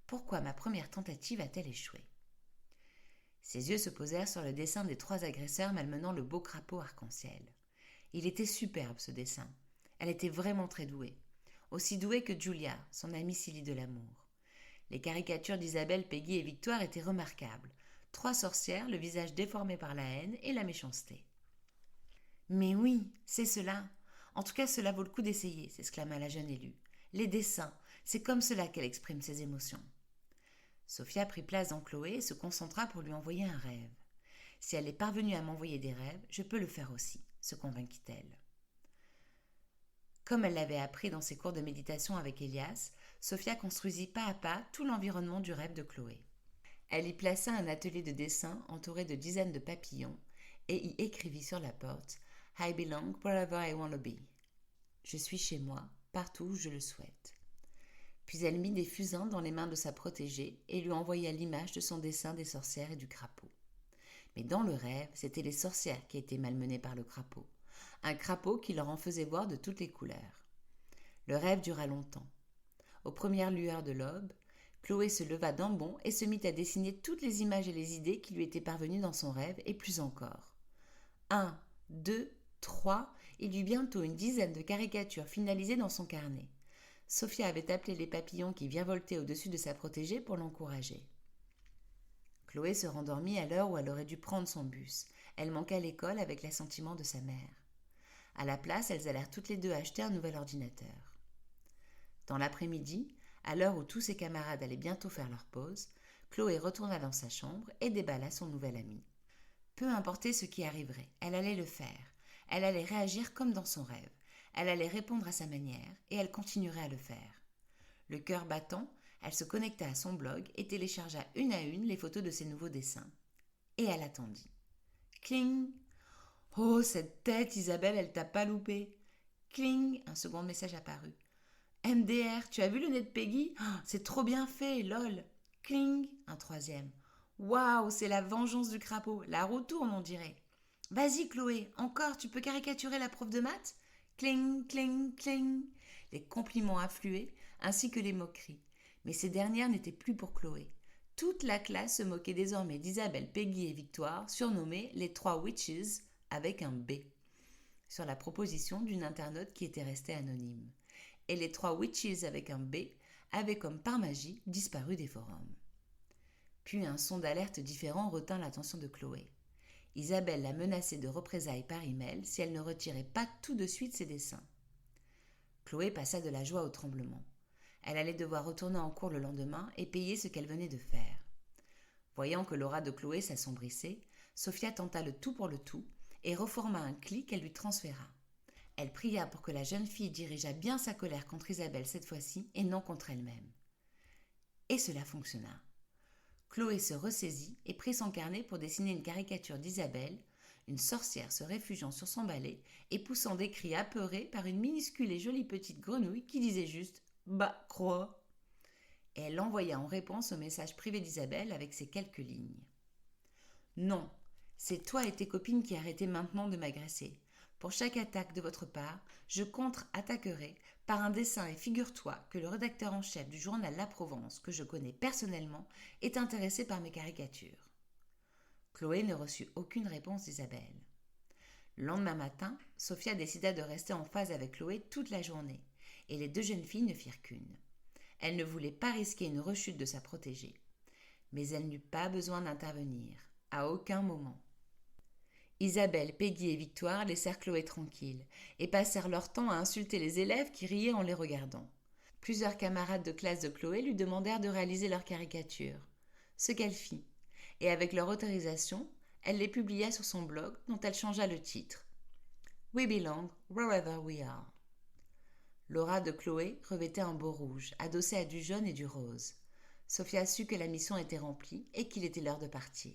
Speaker 1: Pourquoi ma première tentative a-t-elle échoué ? Ses yeux se posèrent sur le dessin des 3 agresseurs malmenant le beau crapaud arc-en-ciel. Il était superbe, ce dessin. Elle était vraiment très douée. Aussi douée que Julia, son amie Silly de l'amour. Les caricatures d'Isabelle, Peggy et Victoire étaient remarquables. 3 sorcières, le visage déformé par la haine et la méchanceté. « Mais oui, c'est cela. En tout cas, cela vaut le coup d'essayer, s'exclama la jeune élue. Les dessins, c'est comme cela qu'elle exprime ses émotions. Sophia prit place dans Chloé et se concentra pour lui envoyer un rêve. Si elle est parvenue à m'envoyer des rêves, je peux le faire aussi, se convainquit-elle. Comme elle l'avait appris dans ses cours de méditation avec Elias, Sophia construisit pas à pas tout l'environnement du rêve de Chloé. Elle y plaça un atelier de dessin entouré de dizaines de papillons et y écrivit sur la porte « I belong wherever I want to be ». Je suis chez moi, partout où je le souhaite. Puis elle mit des fusains dans les mains de sa protégée et lui envoya l'image de son dessin des sorcières et du crapaud. Mais dans le rêve, c'étaient les sorcières qui étaient malmenées par le crapaud. Un crapaud qui leur en faisait voir de toutes les couleurs. Le rêve dura longtemps. Aux premières lueurs de l'aube, Chloé se leva d'un bond et se mit à dessiner toutes les images et les idées qui lui étaient parvenues dans son rêve, et plus encore. 1, 2, 3, il y eut bientôt une dizaine de caricatures finalisées dans son carnet. Sophia avait appelé les papillons qui virevoltaient au-dessus de sa protégée pour l'encourager. Chloé se rendormit à l'heure où elle aurait dû prendre son bus. Elle manqua l'école avec l'assentiment de sa mère. À la place, elles allèrent toutes les deux acheter un nouvel ordinateur. Dans l'après-midi, à l'heure où tous ses camarades allaient bientôt faire leur pause, Chloé retourna dans sa chambre et déballa son nouvel ami. Peu importait ce qui arriverait, elle allait le faire. Elle allait réagir comme dans son rêve. Elle allait répondre à sa manière et elle continuerait à le faire. Le cœur battant, elle se connecta à son blog et téléchargea une à une les photos de ses nouveaux dessins. Et elle attendit. Cling! Oh, cette tête, Isabelle, elle t'a pas loupé. Cling! Un second message apparut. MDR, tu as vu le nez de Peggy? Oh, c'est trop bien fait, lol. Cling! Un troisième. Waouh, c'est la vengeance du crapaud. La roue tourne, on dirait. Vas-y, Chloé, encore, tu peux caricaturer la prof de maths? Cling, cling, cling. Les compliments affluaient, ainsi que les moqueries. Mais ces dernières n'étaient plus pour Chloé. Toute la classe se moquait désormais d'Isabelle, Peggy et Victoire, surnommées les 3 witches avec un B, sur la proposition d'une internaute qui était restée anonyme. Et les 3 witches avec un B avaient comme par magie disparu des forums. Puis un son d'alerte différent retint l'attention de Chloé. Isabelle la menaçait de représailles par email si elle ne retirait pas tout de suite ses dessins. Chloé passa de la joie au tremblement. Elle allait devoir retourner en cours le lendemain et payer ce qu'elle venait de faire. Voyant que l'aura de Chloé s'assombrissait, Sophia tenta le tout pour le tout et reforma un clic qu'elle lui transféra. Elle pria pour que la jeune fille dirigeât bien sa colère contre Isabelle cette fois-ci et non contre elle-même. Et cela fonctionna. Chloé se ressaisit et prit son carnet pour dessiner une caricature d'Isabelle, une sorcière se réfugiant sur son balai et poussant des cris apeurés par une minuscule et jolie petite grenouille qui disait juste « Bah, croix !» Et elle l'envoya en réponse au message privé d'Isabelle avec ces quelques lignes. « Non, c'est toi et tes copines qui arrêtez maintenant de m'agresser. Pour chaque attaque de votre part, je contre-attaquerai par un dessin et figure-toi que le rédacteur en chef du journal La Provence, que je connais personnellement, est intéressé par mes caricatures. » Chloé ne reçut aucune réponse d'Isabelle. Le lendemain matin, Sophia décida de rester en phase avec Chloé toute la journée, et les deux jeunes filles ne firent qu'une. Elle ne voulait pas risquer une rechute de sa protégée. Mais elle n'eut pas besoin d'intervenir, à aucun moment. Isabelle, Peggy et Victoire laissèrent Chloé tranquille et passèrent leur temps à insulter les élèves qui riaient en les regardant. Plusieurs camarades de classe de Chloé lui demandèrent de réaliser leurs caricatures, ce qu'elle fit, et avec leur autorisation, elle les publia sur son blog dont elle changea le titre. We belong wherever we are. L'aura de Chloé revêtait un beau rouge, adossé à du jaune et du rose. Sophia sut que la mission était remplie et qu'il était l'heure de partir.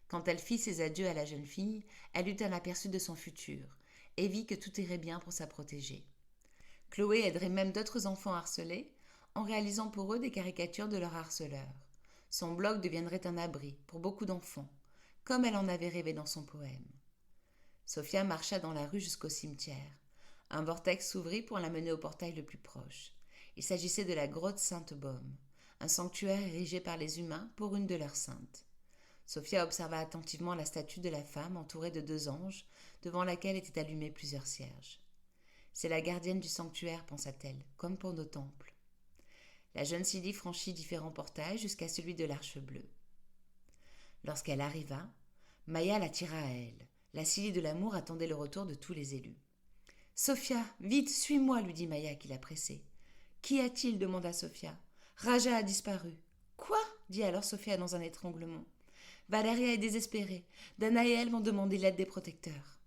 Speaker 1: Quand elle fit ses adieux à la jeune fille, elle eut un aperçu de son futur et vit que tout irait bien pour sa protégée. Chloé aiderait même d'autres enfants harcelés en réalisant pour eux des caricatures de leurs harceleurs. Son blog deviendrait un abri pour beaucoup d'enfants, comme elle en avait rêvé dans son poème. Sophia marcha dans la rue jusqu'au cimetière. Un vortex s'ouvrit pour la mener au portail le plus proche. Il s'agissait de la grotte Sainte-Baume, un sanctuaire érigé par les humains pour une de leurs saintes. Sophia observa attentivement la statue de la femme entourée de 2 anges, devant laquelle étaient allumés plusieurs cierges. C'est la gardienne du sanctuaire, pensa-t-elle, comme pour nos temples. La jeune Sylvie franchit différents portails jusqu'à celui de l'Arche bleue. Lorsqu'elle arriva, Maya la tira à elle. La Sylvie de l'amour attendait le retour de tous les élus. « Sophia, vite, suis-moi » lui dit Maya qui la pressait. « Qu'y a-t-il » demanda Sophia. « Raja a disparu. »« Quoi » dit alors Sophia dans un étranglement. Valéria est désespérée. Dana et elle vont demander l'aide des protecteurs.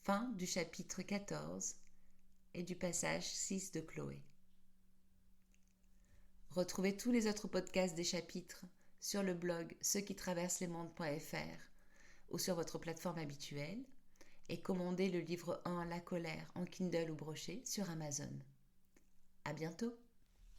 Speaker 1: Fin du chapitre 14 et du passage 6 de Chloé. Retrouvez tous les autres podcasts des chapitres sur le blog ceuxquitraverselesmondes.fr ou sur votre plateforme habituelle et commandez le livre 1 La colère en Kindle ou broché sur Amazon. À bientôt.